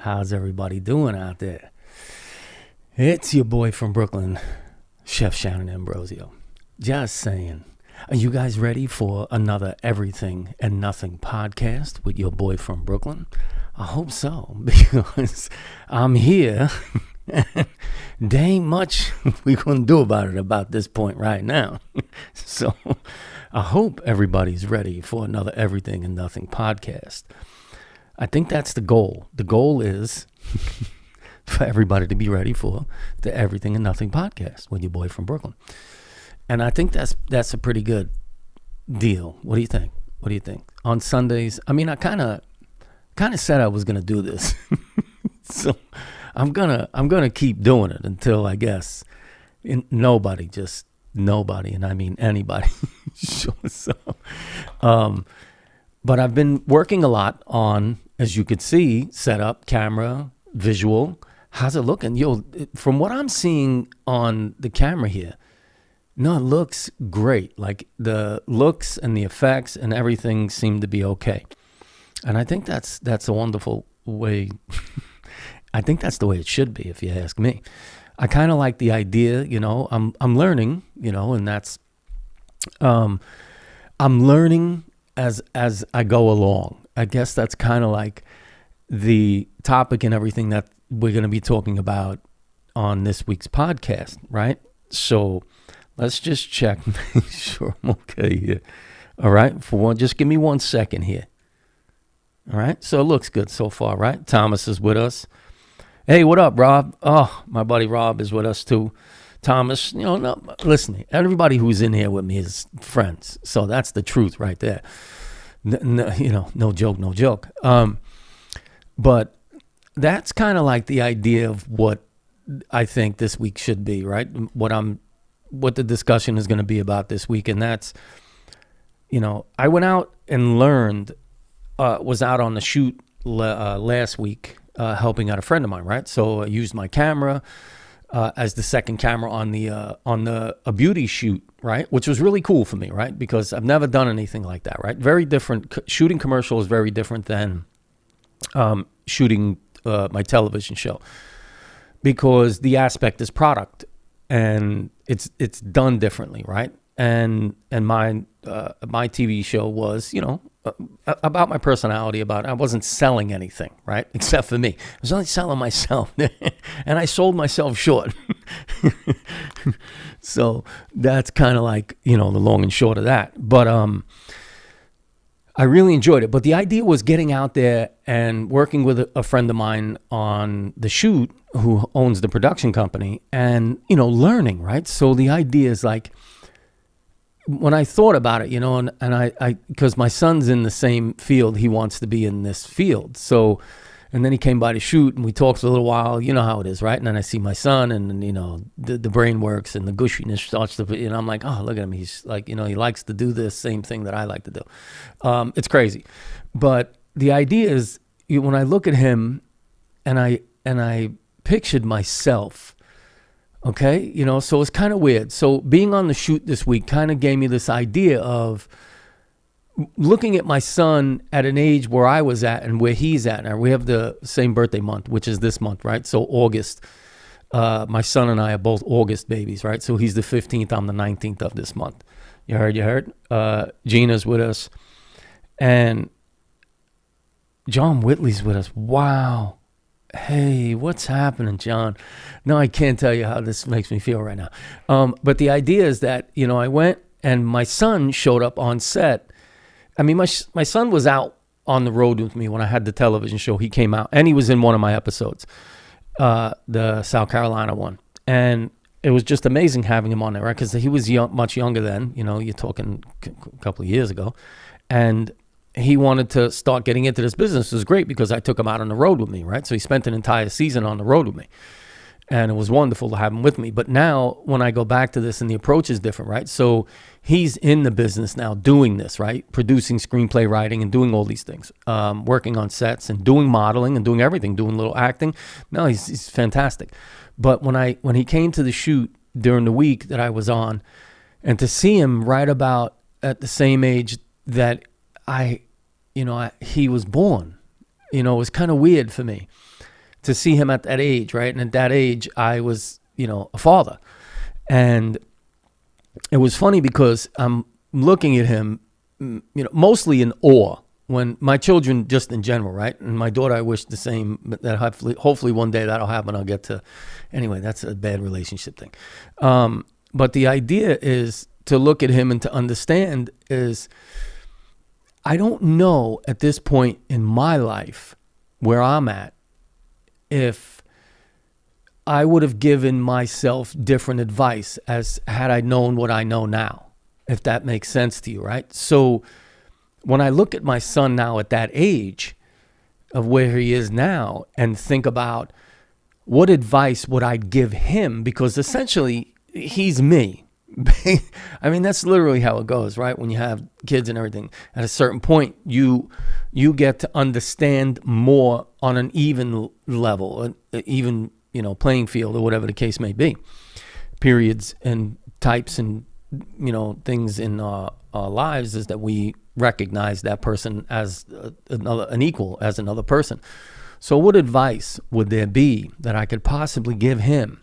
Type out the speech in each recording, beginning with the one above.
How's everybody doing out there? It's your boy from Brooklyn, Chef Shannon Ambrosio. Just saying. Are you guys ready for another Everything and Nothing podcast with your boy from Brooklyn? I hope so, because I'm here. There ain't much we gonna do about this point right now. So I hope everybody's ready for another Everything and Nothing podcast. I think that's the goal. The goal is for everybody to be ready for the Everything and Nothing podcast with your boy from Brooklyn. And I think that's a pretty good deal. What do you think? What do you think? On Sundays, I mean, I kind of said I was gonna do this, so I'm gonna keep doing it until I guess nobody, and I mean anybody, shows up. But I've been working a lot on, as you could see, setup, camera, visual. How's it looking? From what I'm seeing on the camera here, no, it looks great. Like the looks and the effects and everything seem to be okay. And I think that's a wonderful way. I think that's the way it should be, if you ask me. I kind of like the idea, I'm learning, and that's, I'm learning as I go along. I guess that's kind of like the topic and everything that we're going to be talking about on this week's podcast, right? So let's just check, make sure I'm okay here. All right, just give me 1 second here. All right, so it looks good so far, right? Thomas is with us. Hey, what up, Rob? Oh, my buddy Rob is with us too. Thomas, listen, everybody who's in here with me is friends. So that's the truth right there. No joke. But that's kind of like the idea of what I think this week should be, right? What the discussion is going to be about this week. And that's, I went out and learned, was out on the shoot last week, helping out a friend of mine, right? So I used my camera as the second camera on a beauty shoot, right? Which was really cool for me, right? Because I've never done anything like that, right? Very different. Shooting commercial is very different than shooting my television show, because the aspect is product and it's done differently, right? And my TV show was, about my personality, I wasn't selling anything, right? Except for me. I was only selling myself. And I sold myself short. So that's kind of like, the long and short of that. But I really enjoyed it. But the idea was getting out there and working with a friend of mine on the shoot who owns the production company and, learning, right? So the idea is like, when I thought about it, and I because my son's in the same field, he wants to be in this field. So, and then he came by to shoot and we talked for a little while, you know how it is, right? And then I see my son and, the brain works and the gushiness starts to, I'm like, oh, look at him. He's like, he likes to do this same thing that I like to do. It's crazy. But the idea is when I look at him and I pictured myself, okay, so it's kind of weird. So being on the shoot this week kind of gave me this idea of looking at my son at an age where I was at and where he's at. Now, we have the same birthday month, which is this month, right? So August, my son and I are both August babies, right? So he's the 15th, I'm the 19th of this month. You heard? Gina's with us. And John Whitley's with us. Wow. Hey, what's happening, John? No, I can't tell you how this makes me feel right now. But the idea is that, I went and my son showed up on set. I mean, my son was out on the road with me when I had the television show. He came out and he was in one of my episodes, the South Carolina one. And it was just amazing having him on there, right? Because he was much younger then, you're talking a couple of years ago. And he wanted to start getting into this business. It was great because I took him out on the road with me, right? So he spent an entire season on the road with me. And it was wonderful to have him with me. But now when I go back to this and the approach is different, right? So he's in the business now doing this, right? Producing screenplay writing and doing all these things, working on sets and doing modeling and doing everything, doing little acting. No, he's fantastic. But when he came to the shoot during the week that I was on, and to see him right about at the same age that he was born, it was kind of weird for me. to see him at that age, right? And at that age, I was, a father. And it was funny because I'm looking at him, mostly in awe. When my children, just in general, right? And my daughter, I wish the same, but that hopefully one day that'll happen. I'll get to, anyway, that's a bad relationship thing. But the idea is to look at him and to understand is, I don't know at this point in my life where I'm at, if I would have given myself different advice as had I known what I know now, if that makes sense to you, right? So when I look at my son now at that age of where he is now and think about what advice would I give him, because essentially he's me. I mean, that's literally how it goes, right? When you have kids and everything, at a certain point, you get to understand more on an even level, an even, playing field or whatever the case may be. Periods and types and, things in our lives is that we recognize that person as an equal, as another person. So what advice would there be that I could possibly give him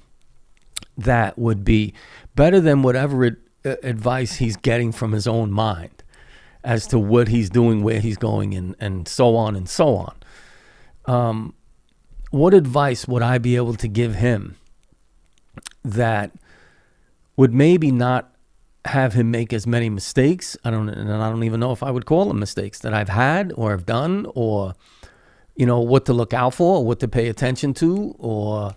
that would be better than whatever advice he's getting from his own mind as to what he's doing, where he's going, and so on and so on? What advice would I be able to give him that would maybe not have him make as many mistakes? I don't even know if I would call them mistakes that I've had or have done, or, what to look out for, or what to pay attention to, or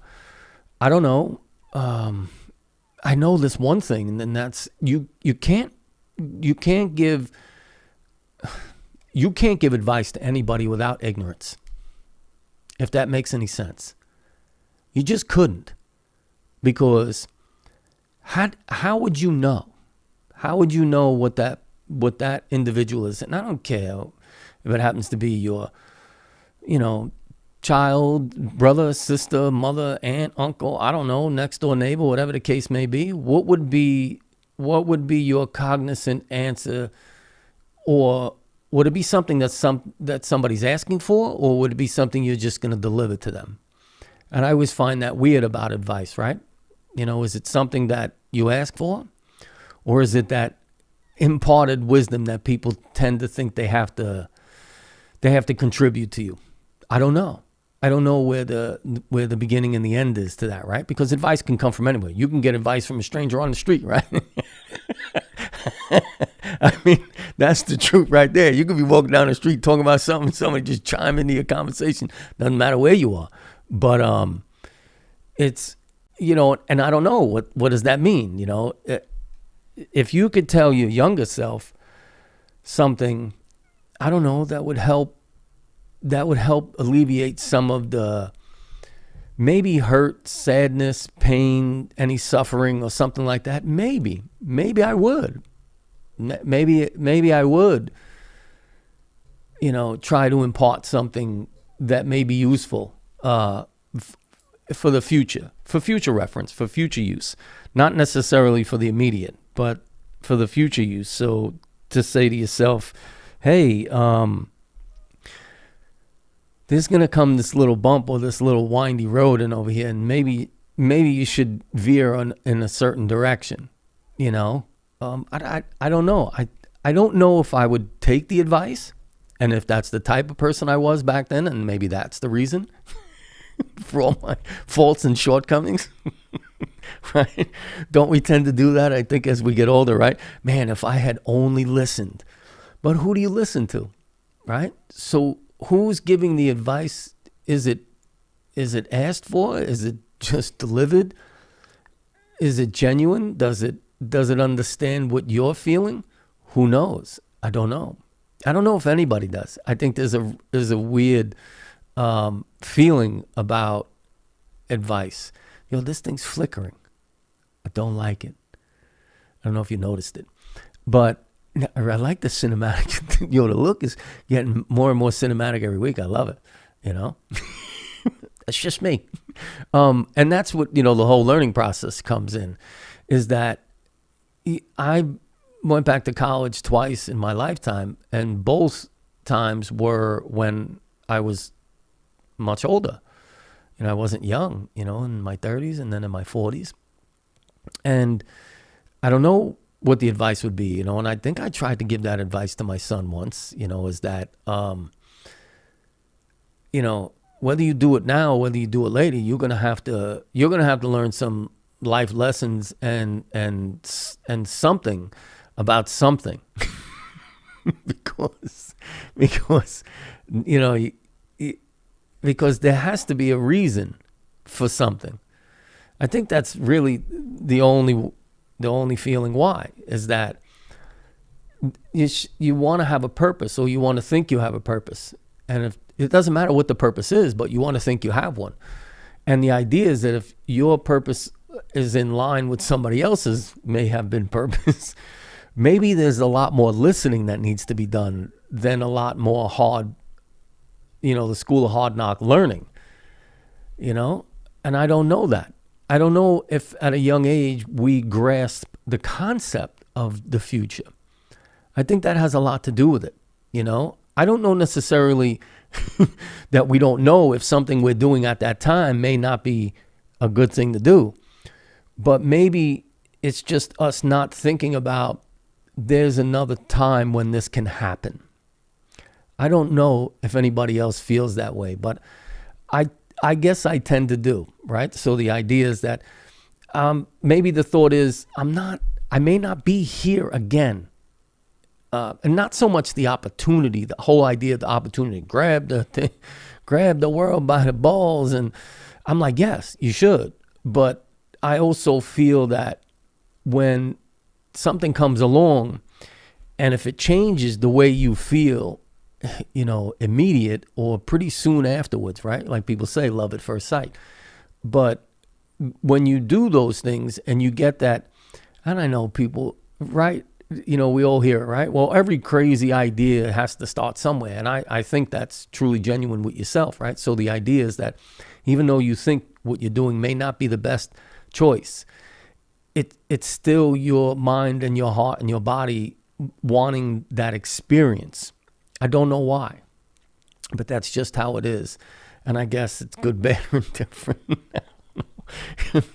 I don't know. I know this one thing, and that's you can't give advice to anybody without ignorance, if that makes any sense. You just couldn't, because how would you know? How would you know what that individual is? And I don't care if it happens to be your, child, brother, sister, mother, aunt, uncle, I don't know, next door neighbor, whatever the case may be. What would be your cognizant answer? Or would it be something that somebody's asking for, or would it be something you're just going to deliver to them? And I always find that weird about advice, right? Is it something that you ask for, or is it that imparted wisdom that people tend to think they have to contribute to you? I don't know. I don't know where the beginning and the end is to that, right? Because advice can come from anywhere. You can get advice from a stranger on the street, right? I mean, that's the truth right there. You could be walking down the street talking about something, somebody just chime into your conversation. Doesn't matter where you are. But it's, and I don't know, what does that mean? If you could tell your younger self something, I don't know, that would help alleviate some of the maybe hurt, sadness, pain, any suffering or something like that. Maybe I would. Maybe I would, try to impart something that may be useful for the future, for future reference, for future use. Not necessarily for the immediate, but for the future use. So to say to yourself, hey, there's going to come this little bump or this little windy road in over here, and maybe you should veer in a certain direction, I don't know. I don't know if I would take the advice, and if that's the type of person I was back then, and maybe that's the reason for all my faults and shortcomings, right? Don't we tend to do that, I think, as we get older, right? Man, if I had only listened. But who do you listen to, right? So who's giving the advice? Is it asked for? Is it just delivered? Is it genuine? Does it understand what you're feeling? Who knows? I don't know. I don't know if anybody does. I think there's a weird feeling about advice. This thing's flickering. I don't like it. I don't know if you noticed it, but I like the cinematic. The look is getting more and more cinematic every week. I love it. That's just me. And that's what, the whole learning process comes in, is that I went back to college twice in my lifetime, and both times were when I was much older. I wasn't young, in my 30s and then in my 40s. And I don't know what the advice would be, and I think I tried to give that advice to my son once, is that, whether you do it now, whether you do it later, you're going to have to learn some life lessons and something about something. because because there has to be a reason for something. I think that's really the only feeling why is that you want to have a purpose, or you want to think you have a purpose. And if it doesn't matter what the purpose is, but you want to think you have one. And the idea is that if your purpose is in line with somebody else's may have been purpose, maybe there's a lot more listening that needs to be done than a lot more hard, the school of hard knock learning, and I don't know that. I don't know if at a young age we grasp the concept of the future. I think that has a lot to do with it. I don't know necessarily that we don't know if something we're doing at that time may not be a good thing to do, but maybe it's just us not thinking about there's another time when this can happen. I don't know if anybody else feels that way, but I guess I tend to do, right? So the idea is that maybe the thought is I may not be here again. And not so much the opportunity, the whole idea of the opportunity, grab the world by the balls. And I'm like, yes, you should. But I also feel that when something comes along, and if it changes the way you feel, immediate or pretty soon afterwards, right? Like people say, love at first sight. But when you do those things and you get that, and I know people, right? We all hear it, right? Well, every crazy idea has to start somewhere. And I think that's truly genuine with yourself, right? So the idea is that even though you think what you're doing may not be the best choice, it's still your mind and your heart and your body wanting that experience. I don't know why, but that's just how it is. And I guess it's good, bad, or different.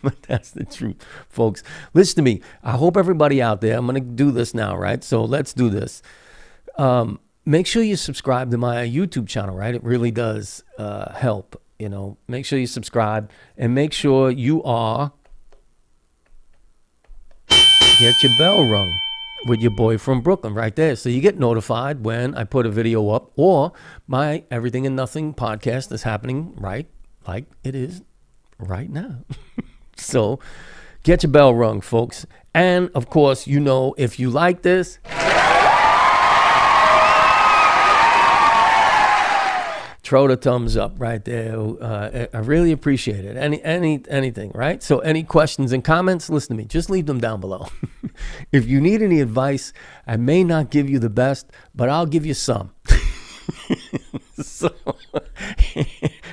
But that's the truth, folks. Listen to me. I hope everybody out there, I'm going to do this now, right? So let's do this. Make sure you subscribe to my YouTube channel, right? It really does help, Make sure you subscribe and make sure you get your bell rung with your boy from Brooklyn right there. So you get notified when I put a video up, or my Everything and Nothing podcast is happening right like it is right now. So get your bell rung, folks. And of course, if you like this, throw the thumbs up right there. I really appreciate it. Anything, right? So any questions and comments, listen to me. Just leave them down below. If you need any advice, I may not give you the best, but I'll give you some. So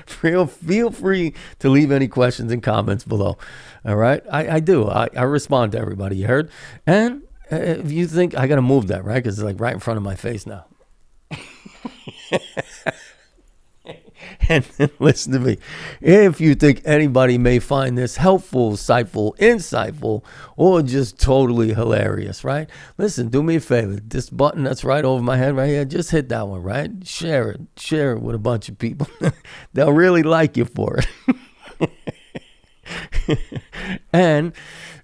feel free to leave any questions and comments below. All right? I do. I respond to everybody, you heard? And if you think, I got to move that, right? Because it's like right in front of my face now. And listen to me. If you think anybody may find this helpful, insightful, or just totally hilarious, right? Listen, do me a favor. This button that's right over my head right here, just hit that one, right? Share it with a bunch of people. They'll really like you for it. And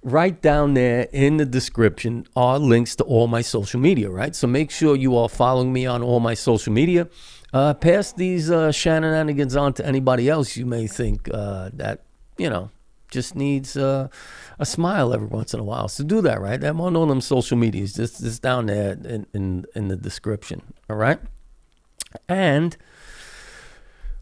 right down there in the description are links to all my social media, right? So make sure you are following me on all my social media. Pass these shenanigans on to anybody else you may think that, just needs a smile every once in a while. So do that, right? I'm on all them social medias. Just down there in the description, all right? And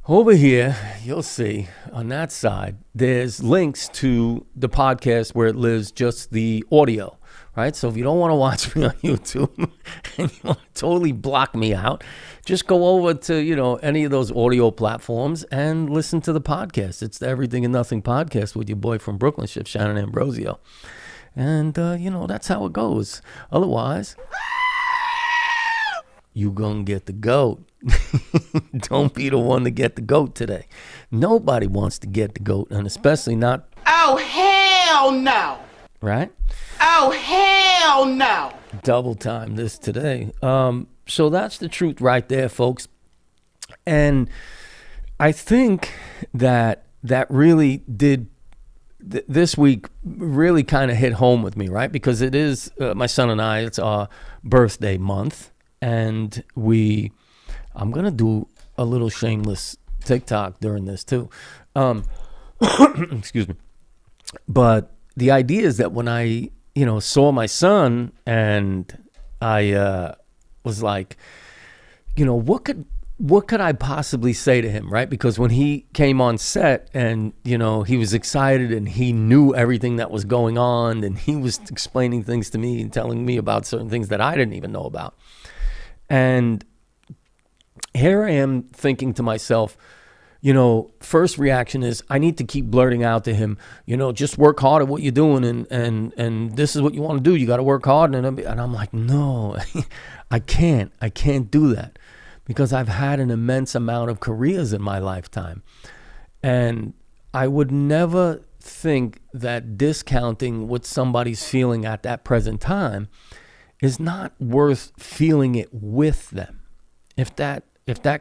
over here, you'll see on that side, there's links to the podcast where it lives just the audio, right? So if you don't want to watch me on YouTube and you want to totally block me out, just go over to, any of those audio platforms and listen to the podcast. It's the Everything and Nothing podcast with your boy from Brooklyn, Chef Shannon Ambrosio. And, that's how it goes. Otherwise, you gonna get the goat. Don't be the one to get the goat today. Nobody wants to get the goat, and especially not. Oh, hell no. Right? Oh, hell no. Double time this today. So that's the truth right there, folks. And I think that really did this week really kind of hit home with me, right? Because it is my son and I, it's our birthday month, and I'm gonna do a little shameless TikTok during this too. Excuse me. But the idea is that when I, saw my son, and I was like, what could I possibly say to him, right? Because when he came on set and, he was excited and he knew everything that was going on, and he was explaining things to me and telling me about certain things that I didn't even know about. And here I am thinking to myself, first reaction is I need to keep blurting out to him, just work hard at what you're doing, and this is what you want to do. You got to work hard. And I'm like, no, I can't do that, because I've had an immense amount of careers in my lifetime. And I would never think that discounting what somebody's feeling at that present time is not worth feeling it with them. If that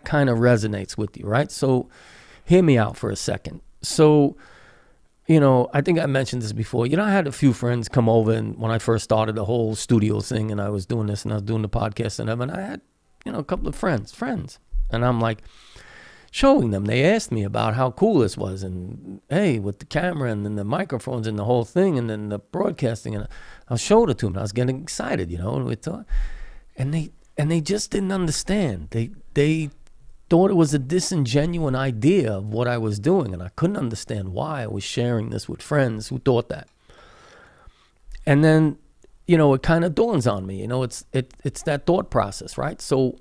kind of resonates with you, right? So hear me out for a second. So, I think I mentioned this before. I had a few friends come over, and when I first started the whole studio thing, and I was doing this and I was doing the podcast and everything, I had, a couple of friends. And I'm like showing them. They asked me about how cool this was, and hey, with the camera and then the microphones and the whole thing, and then the broadcasting, and I showed it to them. I was getting excited, and we talked, and they just didn't understand. They thought it was a disingenuous idea of what I was doing, and I couldn't understand why I was sharing this with friends who thought that. And then, it kind of dawns on me, it's that thought process, right? So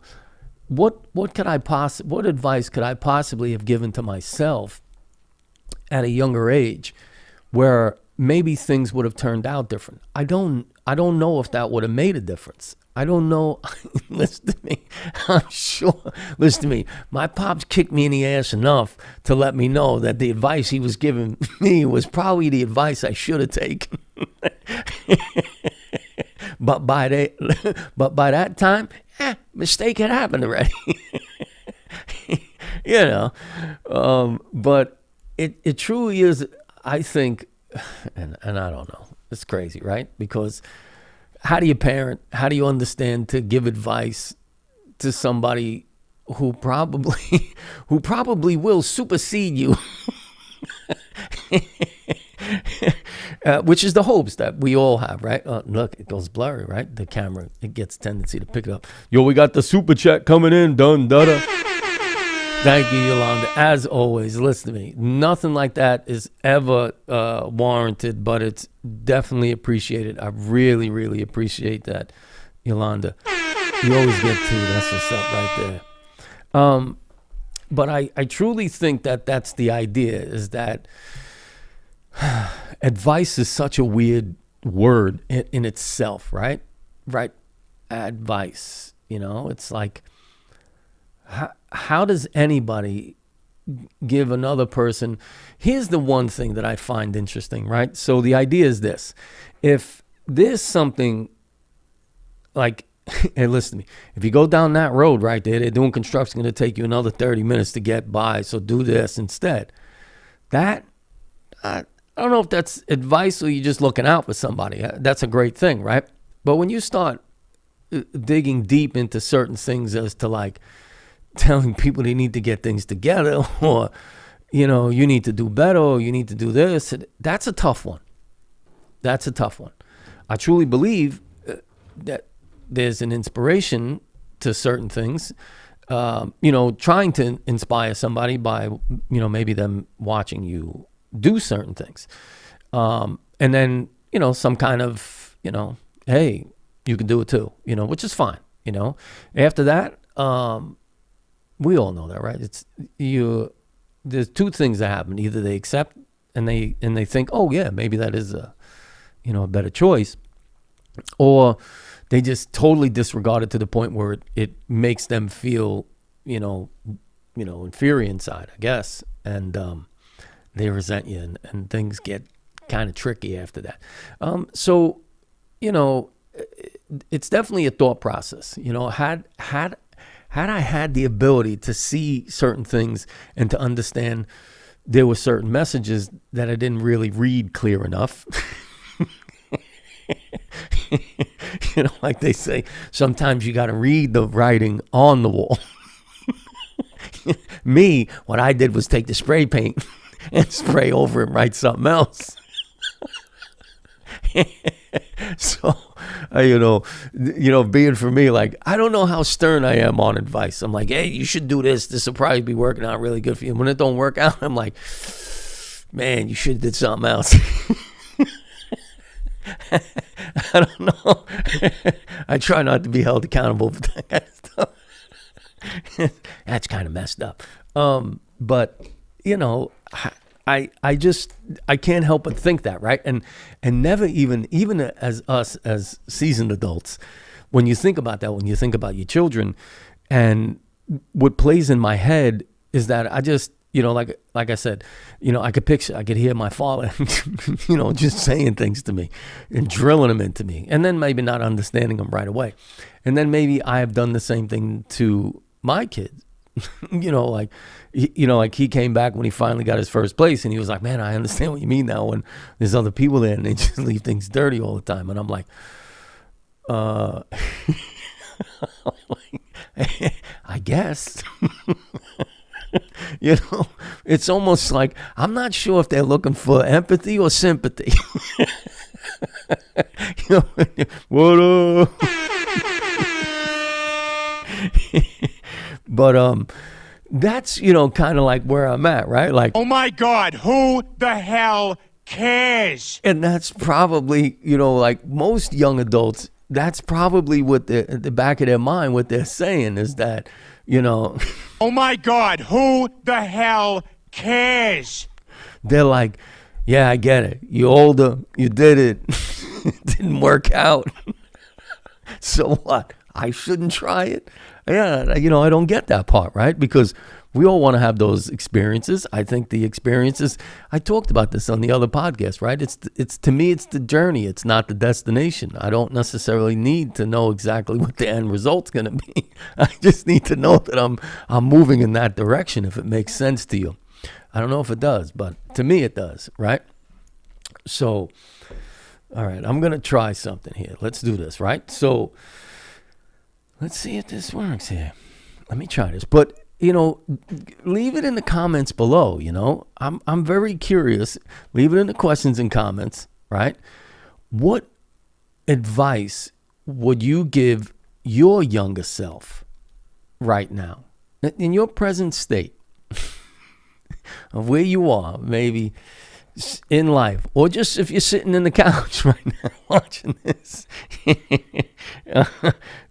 what advice could I possibly have given to myself at a younger age where maybe things would have turned out different? I don't know if that would have made a difference. I don't know. Listen to me. I'm sure. Listen to me. My pops kicked me in the ass enough to let me know that the advice he was giving me was probably the advice I should have taken. But by that time, mistake had happened already. But it truly is, I think, and I don't know. It's crazy, right? Because how do you parent? How do you understand to give advice to somebody who probably will supersede you? Which is the hopes that we all have, right? Look, it goes blurry, right? The camera, it gets tendency to pick it up. Yo, we got the super chat coming in. Done, dada. Thank you, Yolanda. As always, listen to me. Nothing like that is ever warranted, but it's definitely appreciated. I really, really appreciate that, Yolanda. You always get to. That's what's up right there. But I truly think that that's the idea, is that advice is such a weird word in itself, right? Right? Advice, it's like, how does anybody give another person? Here's the one thing that I find interesting, right? So the idea is this. If there's something like, hey, listen to me. If you go down that road right there, they're doing construction, going to take you another 30 minutes to get by, so do this instead. That, I don't know if that's advice or you're just looking out for somebody. That's a great thing, right? But when you start digging deep into certain things as to like telling people they need to get things together, or, you need to do better, or you need to do this, that's a tough one. That's a tough one. I truly believe that there's an inspiration to certain things, trying to inspire somebody by, maybe them watching you do certain things. And then, some kind of, hey, you can do it too, which is fine. After that, we all know that, right? There's two things that happen. Either they accept and they think, oh yeah, maybe that is a better choice. or they just totally disregard it to the point where it makes them feel, inferior inside, I guess. And they resent you, and things get kind of tricky after that. So, it's definitely a thought process. Had I had the ability to see certain things and to understand there were certain messages that I didn't really read clear enough. Like they say, sometimes you got to read the writing on the wall. Me, what I did was take the spray paint and spray over it and write something else. So, being for me, like, I don't know how stern I am on advice. I'm like, hey, you should do this. This will probably be working out really good for you. And when it don't work out, I'm like, man, you should have did something else. I don't know. I try not to be held accountable for that kind of stuff. That's kind of messed up. But I can't help but think that, right? And never even as us as seasoned adults, when you think about that, when you think about your children, and what plays in my head is that I just, like I said, I could hear my father, just saying things to me and drilling them into me, and then maybe not understanding them right away. And then maybe I have done the same thing to my kids. Like he came back when he finally got his first place, and he was like, man, I understand what you mean now when there's other people there and they just leave things dirty all the time. And I'm like, I guess. It's almost like I'm not sure if they're looking for empathy or sympathy. What up? But that's kind of like where I'm at, right? Like, oh my God, who the hell cares? And that's probably like most young adults, that's probably what at the back of their mind, what they're saying is that oh my God, who the hell cares? They're like, yeah, I get it. You're older. You did it. It didn't work out. So what? I shouldn't try it? Yeah, I don't get that part, right? Because we all want to have those experiences. I think the experiences, I talked about this on the other podcast, right? It's to me, it's the journey. It's not the destination. I don't necessarily need to know exactly what the end result's going to be. I just need to know that I'm moving in that direction, if it makes sense to you. I don't know if it does, but to me it does, right? So, all right, I'm going to try something here. Let's do this, right? So, let's see if this works here. Let me try this. But, leave it in the comments below, I'm very curious. Leave it in the questions and comments, right? What advice would you give your younger self right now, in your present state of where you are, maybe in life, or just if you're sitting in the couch right now watching this?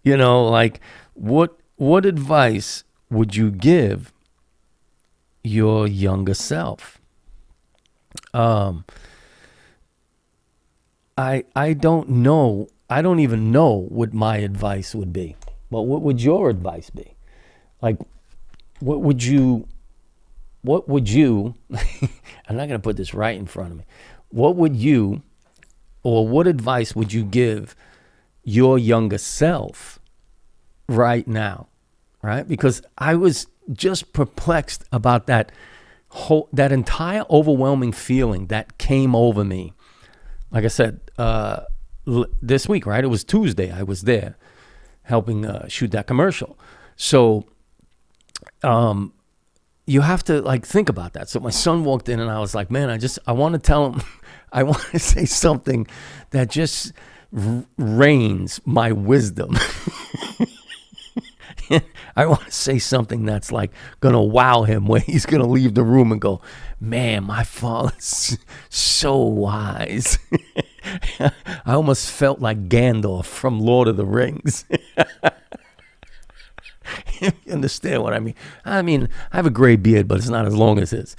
Like, what advice would you give your younger self? I don't know. I don't even know what my advice would be. But what would your advice be? Like, what would you I'm not going to put this right in front of me. What advice would you give your younger self right now? Right? Because I was just perplexed about that entire overwhelming feeling that came over me. Like I said, this week, right? It was Tuesday. I was there helping shoot that commercial. So, you have to think about that. So my son walked in and I was like, man, I want to tell him, I want to say something that just rains my wisdom. I want to say something that's going to wow him, where he's going to leave the room and go, man, my father's so wise. I almost felt like Gandalf from Lord of the Rings. You understand what I mean? I have a gray beard, but it's not as long as his.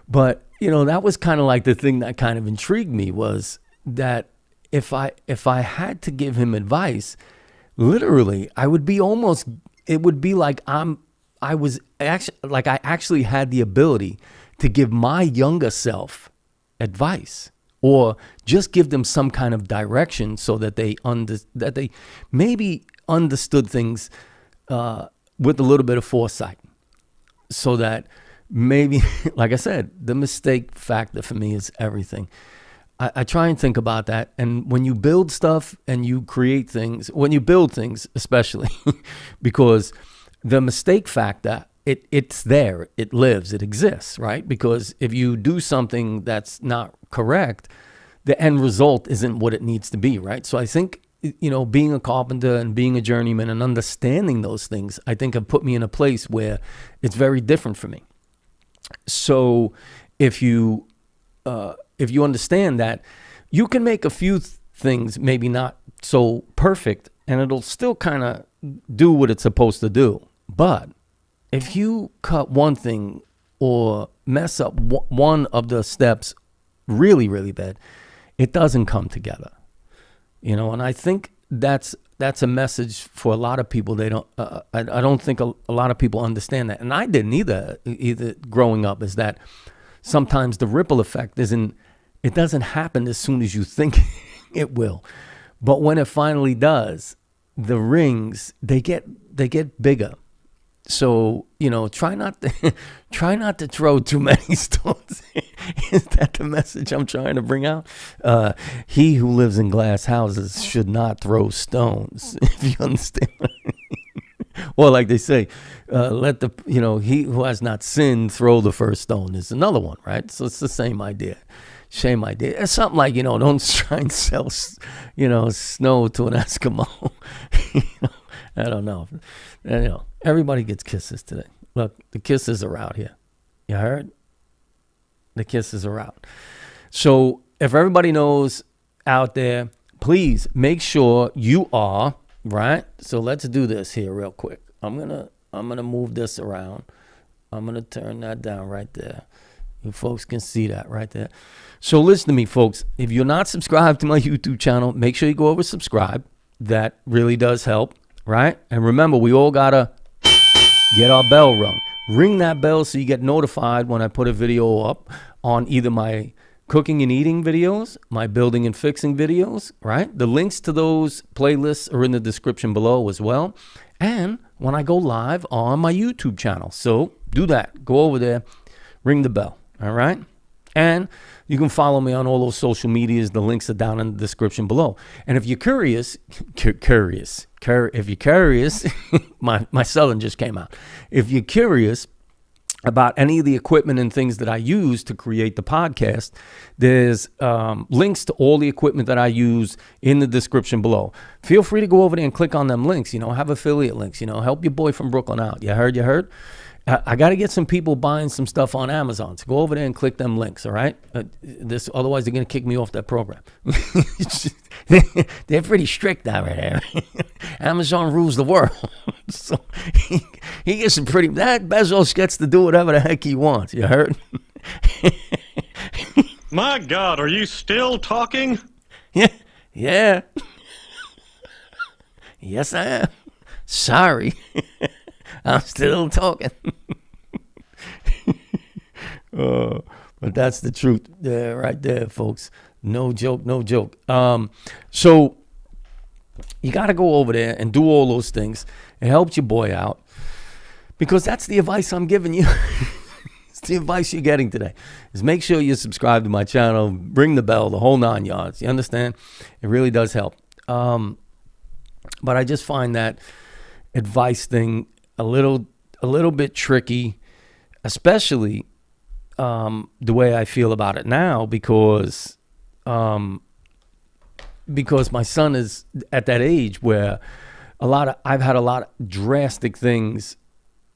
But, that was kind of like the thing that kind of intrigued me, was that if I had to give him advice, literally, I would be almost, it would be like I actually had the ability to give my younger self advice, or just give them some kind of direction so that they maybe understood things with a little bit of foresight, so that maybe, like I said, the mistake factor for me is everything. I try and think about that. And when you build stuff and you create things, when you build things especially, because the mistake factor, it's there, it lives, it exists, right? Because if you do something that's not correct, the end result isn't what it needs to be, right? So I think, being a carpenter and being a journeyman and understanding those things, I think have put me in a place where it's very different for me. So if you understand that, you can make a few things maybe not so perfect, and it'll still kind of do what it's supposed to do. But if you cut one thing or mess up one of the steps really, really bad, it doesn't come together. And I think that's a message for a lot of people. They don't. I don't think a lot of people understand that, and I didn't either growing up. Is that sometimes the ripple effect it doesn't happen as soon as you think it will, but when it finally does, the rings they get bigger. So try not to throw too many stones. Is that the message I'm trying to bring out? He who lives in glass houses should not throw stones. If you understand. Or like they say, he who has not sinned throw the first stone is another one, right? So it's the same idea. Same idea. It's something like, don't try and sell, snow to an Eskimo. I don't know. Everybody gets kisses today. Look, the kisses are out here. You heard? The kisses are out. So if everybody knows out there, please make sure you are, right? So let's do this here real quick. I'm gonna move this around. I'm gonna turn that down right there. You folks can see that right there. So listen to me, folks. If you're not subscribed to my YouTube channel, make sure you go over subscribe. That really does help, right? And remember, we all gotta get our bell rung. Ring that bell so you get notified when I put a video up on either my cooking and eating videos, my building and fixing videos, right? The links to those playlists are in the description below as well. And when I go live on my YouTube channel. So do that. Go over there, ring the bell, all right? And you can follow me on all those social medias. The links are down in the description below. And if you're curious, my Southern just came out. If you're curious about any of the equipment and things that I use to create the podcast, there's links to all the equipment that I use in the description below. Feel free to go over there and click on them links. Have affiliate links. Help your boy from Brooklyn out. You heard? I got to get some people buying some stuff on Amazon. So go over there and click them links, all right? Otherwise, they're going to kick me off that program. They're pretty strict out there. Amazon rules the world. So he gets some pretty... That Bezos gets to do whatever the heck he wants. You heard? My God, are you still talking? Yeah. Yes, I am. Sorry. I'm still talking. But that's the truth there, right there, folks. No joke. So you got to go over there and do all those things. It helps your boy out, because that's the advice I'm giving you. It's the advice you're getting today. Is make sure you subscribe to my channel, ring the bell, the whole 9 yards. You understand? It really does help. But I just find that advice thing a little bit tricky, especially the way I feel about it now, because my son is at that age where I've had a lot of drastic things,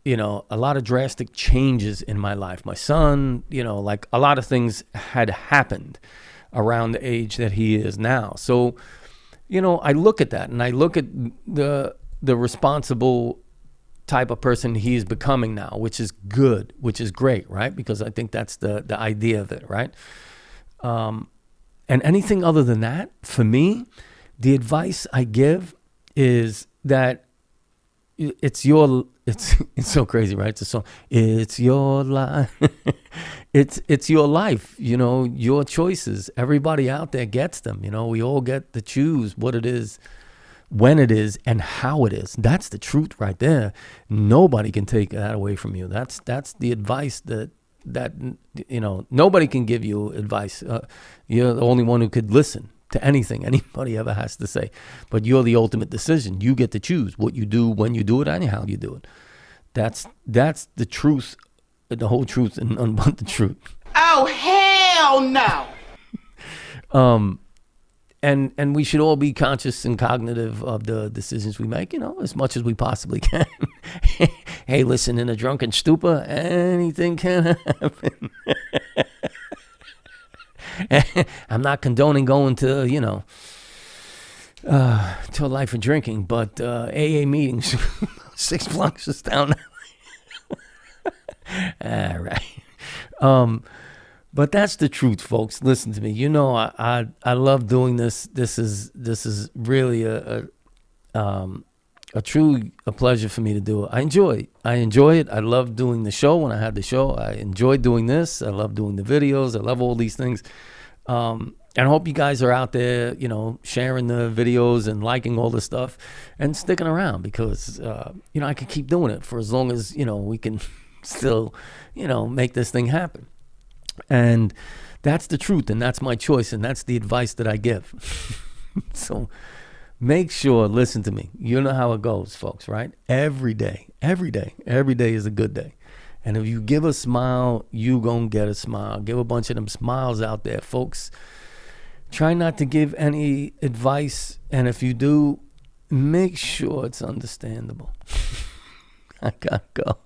a lot of drastic changes in my life. My son, like a lot of things had happened around the age that he is now. So, I look at that and I look at the responsible type of person he's becoming now, which is good, which is great, right? Because I think that's the idea of it, right? And anything other than that, for me, the advice I give is that it's so crazy, right? It's a song. It's your life. it's your life, your choices. Everybody out there gets them. We all get to choose what it is, when it is, and how it is. That's the truth right there. Nobody can take that away from you. That's the advice that nobody can give you advice. You're the only one who could listen to anything anybody ever has to say. But you're the ultimate decision. You get to choose what you do, when you do it, and how you do it. That's the truth, the whole truth, and none but the truth. Oh, hell no. And we should all be conscious and cognitive of the decisions we make, as much as we possibly can. Hey, listen, in a drunken stupor, anything can happen. I'm not condoning going to, to a life of drinking, but AA meetings, 6 blocks is down. All right. But that's the truth, folks. Listen to me. I love doing this. This is really a pleasure for me to do it. I enjoy it. I love doing the show. When I had the show, I enjoyed doing this. I love doing the videos. I love all these things. And I hope you guys are out there, sharing the videos and liking all this stuff and sticking around because, I can keep doing it for as long as, we can still, make this thing happen. And that's the truth, and that's my choice, and that's the advice that I give. So make sure, listen to me. You know how it goes, folks, right? Every day is a good day. And if you give a smile, you gonna get a smile. Give a bunch of them smiles out there, folks. Try not to give any advice, and if you do, make sure it's understandable. I gotta go.